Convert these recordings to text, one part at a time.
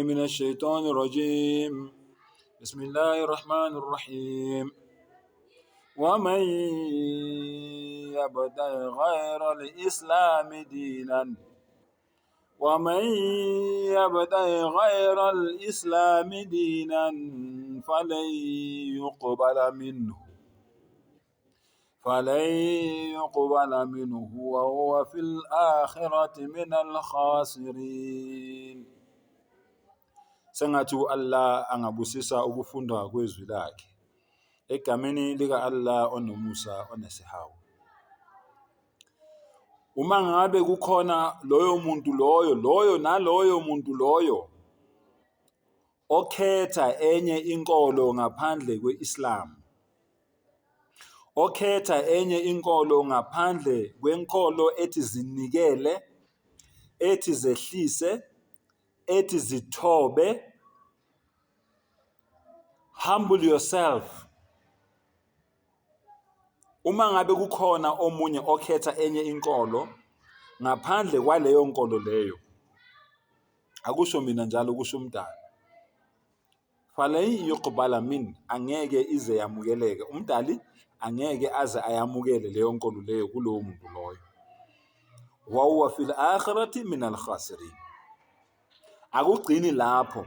من الشيطان الرجيم بسم الله الرحمن الرحيم ومن يبتغ غير الإسلام دينا فلن يقبل منه وهو في الآخرة من الخاسرين. Sengathi Allah angabusisa ukufunda kwezwi lakhe egameni lika Allah onomusa onesihawu. Uma ngabe kukhona loyo muntu loyo okhetha enye inkolo ngaphandle kweIslam, okhetha enye inkolo ngaphandle kwenkolo ethi zinikele, ethi zehlise, ethi zithobe, humble yourself. Uma ngabe kukhona omunye okhetha enye inkolo ngaphandle kwaleyo nkolo leyo, akusho mina njalo, kusho umdali, falan yuqbala min, angeke ize yamukeleke. Umdali angeke aze ayamukele leyo nkolo leyo kulowo muntu loyo. Wa huwa fil akhirati min al khasirin. Akugcini lapho,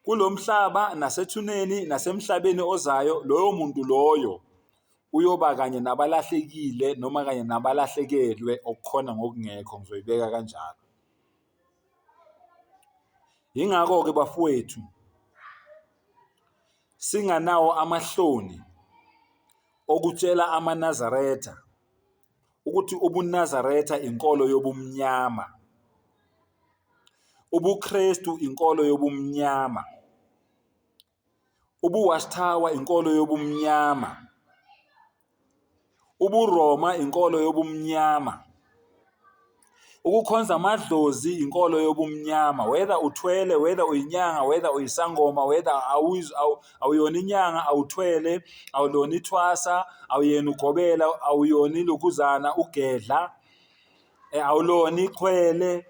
kulomhlaba nasethuneni nasemhlabeni ozayo loyo muntu loyo uyoba kanye nabalahlekile noma kanye nabalahlekelwe okukhona ngokungekho, ngizoyibeka kanjalo. Yingakho-ke bafowethu, singanawo amahloni okutshela amaNazaretha ukuthi ubuNazaretha inkolo yobumnyama, ubuKristu inkolo yobumnyama, ubuWatchtower inkolo yobumnyama, ubuRoma inkolo yobumnyama, ukukhonza amadlozi inkolo yobumnyama. Whether uthwele, whether uyinyanga, whether uyisangoma, whether awuyona inyanga, awuthwele, awulona ithwasa, awuyena ugobela, awuyona ilokuzana ugedla, awulona ichwele,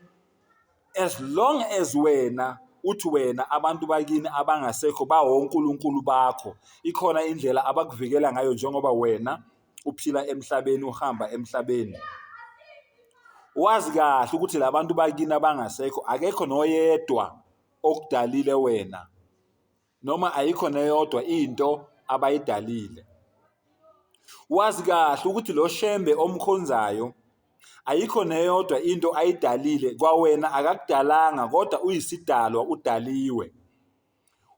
as long as wena uthi wena abantu bakini abangasekho bawonkulunkulu bakho, ikhona indlela abakuvikela ngayo njengoba wena uphila emhlabeni, uhamba emhlabeni. Wazi kahle ukuthi labantu bakini abangasekho akekho noyedwa okudalile wena, noma ayikho neyodwa into abayidalile. Wazi kahle ukuthi lo shembe omkhonzayo ayikho neyodwa into ayidalile kwawena, akakudalanga kodwa uyisidalwa, udaliwe.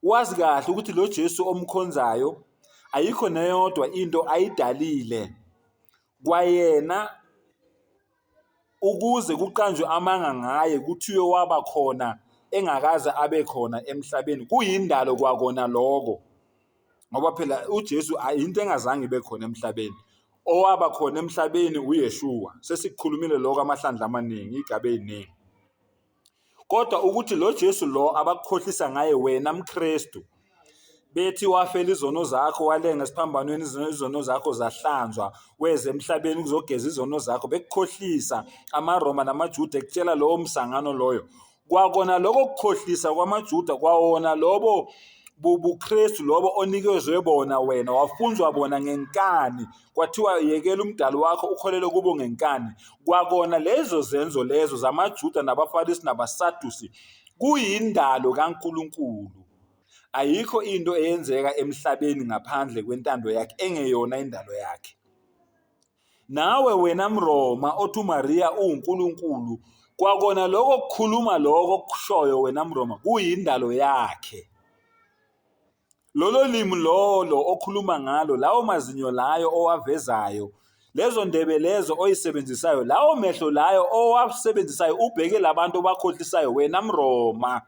Wazi kahle ukuthi lo Jesu omkhonzayo ayikho neyodwa into ayidalile kwayena, ukuze kuqanjwe amanga ngaye kuthiwe waba khona engakaze abe khona emhlabeni. Kuyindalo kwakona lokho, ngoba phela uJesu into engazange ibe khona emhlabeni. Owaba khona emhlabeni uYeshua, sesikukhulumile lokho amahlandla amaningi, igaba eziningi. Kodwa ukuthi lo Jesu lo abakukhohlisa ngaye wena mKristu, bethi wafela izono zakho, walenga esiphambanweni, izono zakho zahlanzwa, weze emhlabeni ukuzogeza izono zakho, bekukhohlisa amaRoma namaJuda ekutshela lowo msangano loyo. Kwakona lokho kukhohlisa kwamaJuda, kwawona lobo buKristu lobo onikezwe bona wena, wafunzwa bona ngenkani, kwathiwa yekela umdali wakho ukholele kubo ngenkani. Kwakona lezo zenzo lezo zamaJuda nabaFarisi nabaSadusi kuyindalo kaNkulunkulu. Ayikho into eyenzeka emhlabeni ngaphandle kwentando yakhe, engeyona indalo yakhe. Nawe wena mRoma othi uMaria uNkulunkulu, kwakona lokho kukhuluma lokho kushoyo wena mRoma kuyindalo yakhe. Lolo limi lolo okhuluma ngalo, lawo mazinyo layo owavezayo, lezo ndebe lezo oyisebenzisayo, lawo mehlo layo owasebenzisayo ubheke labantu obakhohlisayo, wena mRoma,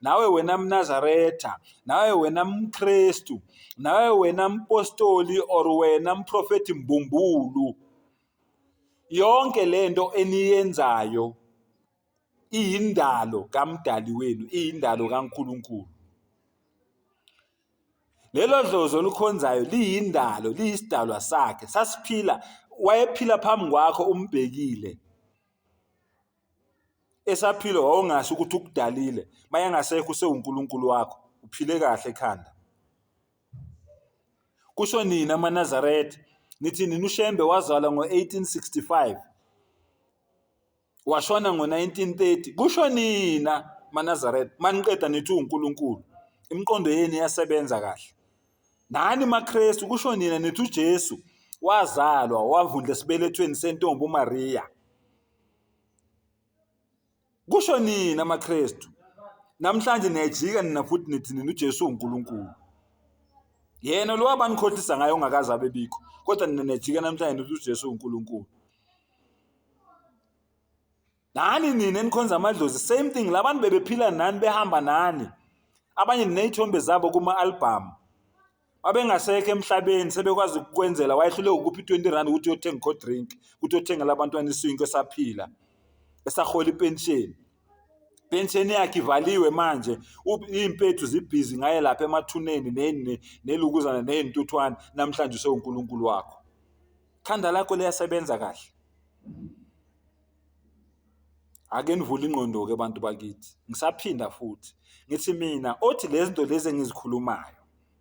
nawe wena mNazaretha, nawe wena mKristu, nawe wena mpostoli or wena mprofeti mbumbulu, yonke lento eniyenzayo iyindalo kaMdali wenu, iyindalo kaNkulunkulu. Lelo dlozi olukhonzayo liyindalo, liyisidalwa sakhe. Sasiphila, wayephila phambi kwakho umbhekile. esaphila wawungasho ukuthi ukudalile mayengasekho usewuNkulunkulu wakho uphile kahle ekhanda. Kusho nini amaNazaretha? Nithi nina uShembe wazalwa ngo-1865 washona ngo-1930. Kusho nina maNazaretha maniqeda nithi uNkulunkulu, imiqondo yenu iyasebenza kahle. Nani maKristu kusho nina nithi uJesu wazalwa wavundla esibelethweni sentombi uMaria. Kusho nina maKristu namhlanje niyajika nina futhi nithi nina uJesu uNkulunkulu. Yena lo wabanikhohlisa ngayo ongakaze abebikho, kodwa nina niyajika namhlanje nithi uJesu uNkulunkulu. Nani nina enikhonza amadlozi, same thing. Labantu bebephila nani, behamba nani, abanye niney'thombe zabo kuma-album. Babengasekho emhlabeni sebekwazi ukwenzela, wayehluleka ukuphi 20 rand ukuthi uyothenga cold drink, ukuthi uyothengela abantwana isinkwa esaphila, esahola ipensheni. Pensheni yakhe ivaliwe manje, iy'mpethu zibhizi ngaye lapha emathuneni nelukuzana ney'ntuthwane. Namhlanje usewuNkulunkulu wakho. Khanda lakho liyasebenza kahle. Ake nivule ingqondo-ke abantu bakithi. Ngisaphinda futhi ngithi mina othi lezi zinto lezi engizikhulumayo,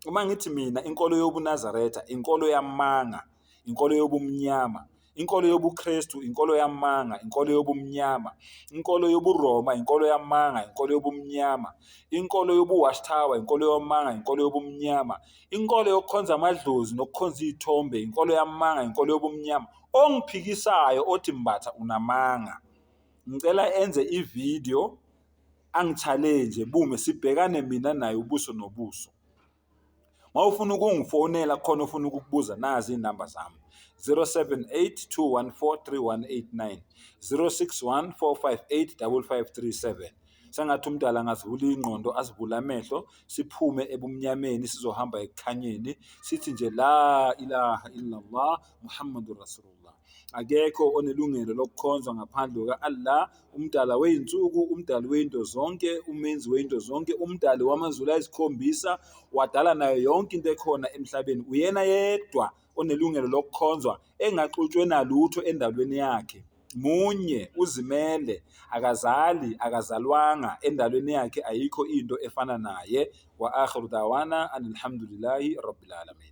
uma ngithi mina inkolo yobuNazaretha inkolo yamanga, inkolo yobumnyama, inkolo yobuKristu inkolo yamanga, inkolo yobumnyama, inkolo yobuRoma inkolo yamanga, inkolo yobumnyama, inkolo yobuWatchtower inkolo yamanga, inkolo yobumnyama, inkolo yokukhonza amadlozi nokukhonza iy'thombe inkolo yamanga, inkolo yobumnyama, ongiphikisayo othi Mbatha unamanga, ngicela enze ivideo angi-challenge bume sibhekane mina naye ubuso nobuso. Mawufuna ukungifonela khona ufuna ukukubuza, nazi inamba zami 0782143189 0614585537. Sengathi umdala angazivula ingqondo, azivula amehlo, siphume ebumnyameni sizohamba ekukhanyeni, sithi nje la ilaha illallah Muhammadur Rasulullah. Akekho onelungelo lokukhonzwa ngaphandle ka-Allah, umdala wey'nsuku, umdali wey'nto zonke, umenzi wey'nto zonke, umdali wamazulu ayisikhombisa, wadala nayo yonke into ekhona emhlabeni. Uyena yedwa onelungelo lokukhonzwa engaxutshwe nalutho endalweni yakhe. Munye, uzimele, akazali, akazalwanga, endalweni yakhe ayikho into efana naye. Wa akhiru dawana alhamdulillahi rabbil alamin.